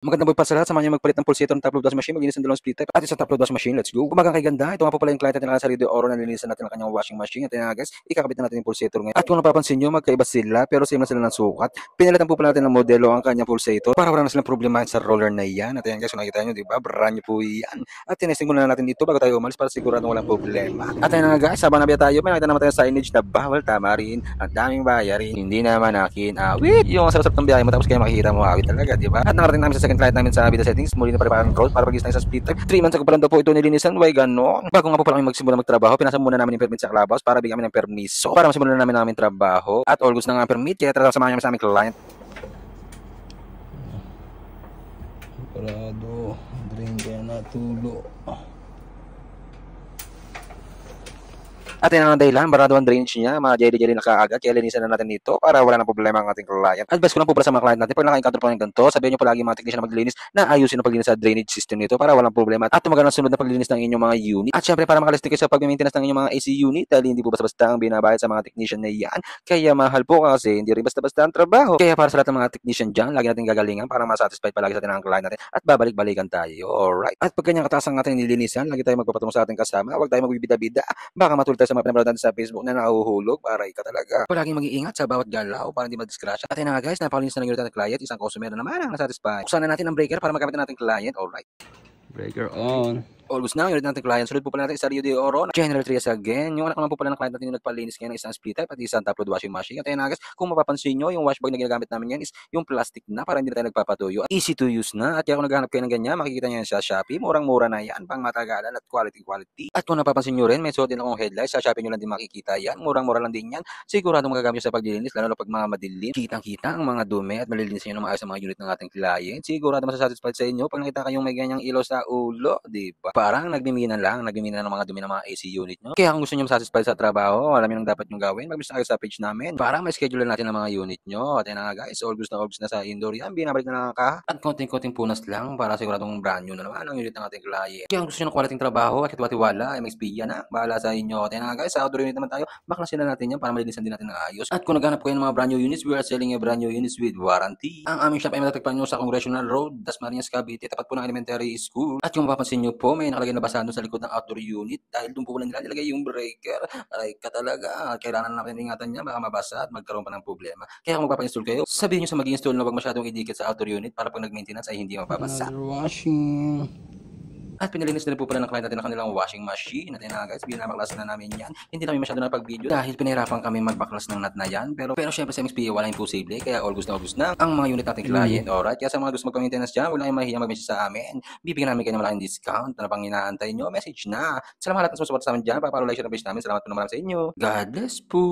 Magandang buhay pa sa lahat. Samahan niyo magpalit ng pulsator ng top load wash machine, maglinis ng dalawang split type at isang top load wash machine. Let's go. Umagang kay ganda. Ito nga po pala yung client natin na sa Radio Oro na nilinisan natin ang kanyang washing machine. At nga guys, ikakabit na natin yung pulsator ngayon. At kung napapansin niyo, magkaiba sila pero same na sila ng sukat. Pinalitan po pala natin ng modelo ang kanyang pulsator para wala na silang problema sa roller na yan. At yan guys, kung nakikita niyo, di ba? Brand new po yan. At tinesting muna natin dito bago tayo umalis para siguradong walang problema. At yan nga guys, habang nabiya tayo, may nakita naman tayo signage na bawal tamarin at daming bayarin. Hindi naman akin awit. Yung sarap ng biyahe mo tapos kaya makikita mo awit talaga, di ba? At nakarating namin sa second client namin sa Vida settings, muli na pare-parang road para pag-isang sa split type. 3 months ago pa lang daw po ito nilinisan, why ganon? Bago nga po pala kami magsimula magtrabaho, pinasa muna namin yung permit sa Clubhouse para bigyan kami ng permiso para masimulan namin trabaho. At all gusto na nga permit, kaya tara samahan namin sa aming client. Parado, drain kaya natulo. At yan ang dahilan, barado ang drainage niya, mga jelly na kaagad, kaya linisan na natin dito para wala nang problema ang ating client. Advice ko lang po pala sa mga client natin, pag naka-encounter po ng ganito, sabihin nyo palagi mga technician na maglinis na ayusin ang paglinis sa drainage system nito para walang problema at tumagal ang sunod na paglinis ng inyong mga unit. At syempre para makalistik kayo sa pag-maintenance ng inyong mga AC unit dahil hindi po basta-basta ang binabayad sa mga technician na yan. Kaya mahal po kasi hindi rin basta-basta ang trabaho. Kaya para sa lahat ng mga technician dyan, lagi natin gagalingan para masatisfy palagi sa atin ang client natin at babalik-balikan tayo. Alright. At pag kanyang kataas ang ating nilinisan, lagi tayo magpapatungo sa ating kasama, huwag tayo magbibida-bida. Baka matulad tayo sa mga pinapanood natin sa Facebook na nahuhulog, aray ka talaga. Palaging mag-iingat sa bawat galaw para hindi madisgrasya. At yun na nga guys, napakalinis na ng unit natin client, isang customer na naman ang nasatisfy. Buksan na natin ang breaker para magamit na natin client. Alright. Breaker on. Almost na, unit natin client. Sunod po pala natin sa Rio de Oro. General Trias again. Yung anak naman po pala ng client natin yung nagpalinis ngayon ng isang split type at isang top load washing machine. At ayun na guys, kung mapapansin nyo, yung wash bag na ginagamit namin yan is yung plastic na para hindi na tayo nagpapatuyo. At easy to use na. At kaya kung naghahanap kayo ng ganyan, makikita nyo yan sa Shopee. Murang-mura na yan, pang matagalan at quality. At kung napapansin nyo rin, may suot din akong headlights. Sa Shopee nyo lang din makikita yan. Murang-mura lang din yan. Sigurado magagamit sa paglilinis, lalo na pag mga madilim. Kitang-kita ang mga dumi at malilinis nyo na maayos ang mga unit ng ating client. Sigurado masasatisfied sa inyo pag nakita kayong may ganyang ilaw sa ulo, di ba? Parang nagmimina ng mga dumi ng mga AC unit nyo. Kaya kung gusto nyo masatisfied sa trabaho, alam nyo nang dapat nyo gawin, mag-visit kayo sa page namin para may schedule natin ang mga unit nyo. At yan na nga guys, August na sa indoor yan, binabalik na lang ka. At konting-konting punas lang para siguradong brand new na naman ang unit ng ating client. Kaya kung gusto nyo ng quality trabaho at katiwa-tiwala, MXP yan na, bahala sa inyo. At yan na nga guys, sa outdoor unit naman tayo, baklasin na natin yan para malinisan din natin ng ayos. At kung naghanap kayo ng mga brand new units, we are selling a brand new units with warranty. Ang aming shop ay matatagpan nyo sa Congressional Road, Dasmariñas, Cavite, tapat po ng elementary school. At kung mapapansin nyo po, may nakalagay na basahan doon sa likod ng outdoor unit dahil doon po wala nila nilagay yung breaker. Aray ka talaga. Kailangan natin ingatan niya baka mabasa at magkaroon pa ng problema. Kaya kung magpapa-install kayo, sabihin nyo sa mag-install na wag masyadong idikit sa outdoor unit para pag nag-maintenance ay hindi mababasa. Another washing. At pinalinis na rin po pala ng client natin ang kanilang washing machine. At yun na guys, binabaklasan na namin yan. Hindi namin masyado na pag-video dahil pinahirapan kami magbaklas ng nut na yan. Pero syempre sa MXP wala imposible. Kaya August na ang mga unit nating client. Alright, kaya sa mga gusto magpa-maintenance dyan, wala kayong mahiya mag-message sa amin. Bibigyan namin kayo ng malaking discount. Ano pang inaantay nyo? Message na. Salamat lahat na sumusuporta sa amin dyan. Papalo like, share, na page namin. Salamat po naman sa inyo. God bless po.